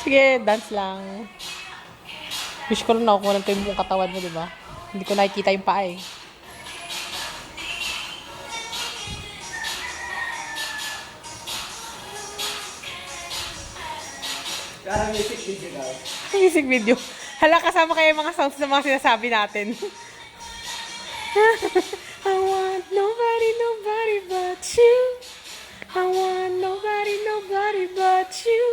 Sige, dance lang. Wish ko lang nakukunan ko yung buong katawan mo, di ba? Hindi ko nakikita yung paa eh. Parang music video daw. Music video. Hala, kasama kayo yung mga sounds na mga sinasabi natin. I want nobody, nobody but you. I want nobody, nobody but you.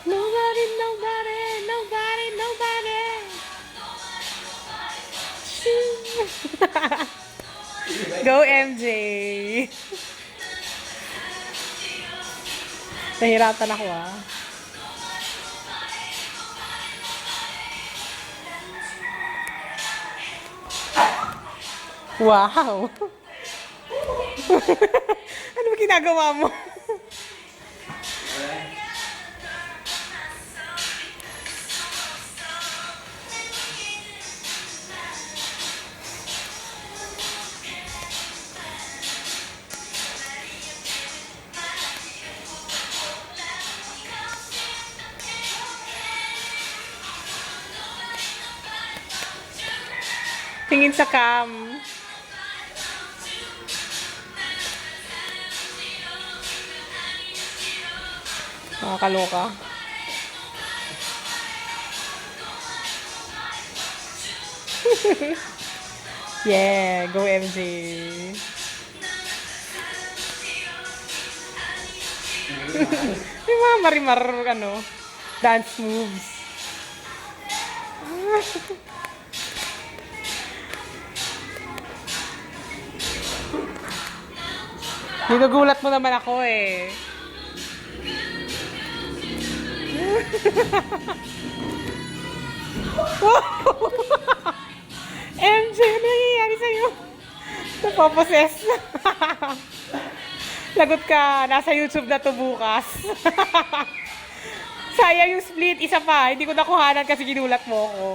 Nobody, nobody, nobody, nobody. Go MJ. Nahirapan ako ah. Wow! Ano ba ginagawa mo? Tingin sa cam. Nakakaloka. Yeah, go MJ. Yung mga marimar, ano, dance moves. Ginugulat mo naman ako eh. MJ, ano nangyayari sa'yo? Napaposes. Lagot ka, nasa YouTube na to bukas. Sayang yung split, isa pa. Hindi ko nakuhanan kasi ginulat mo ako.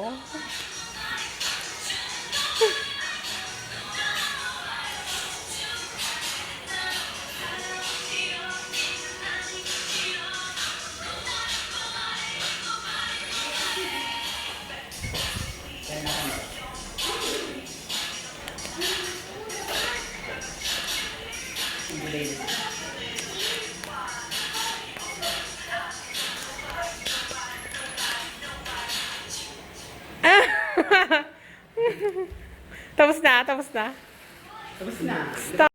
Tapos na, tapos na. Tapos na. Stop.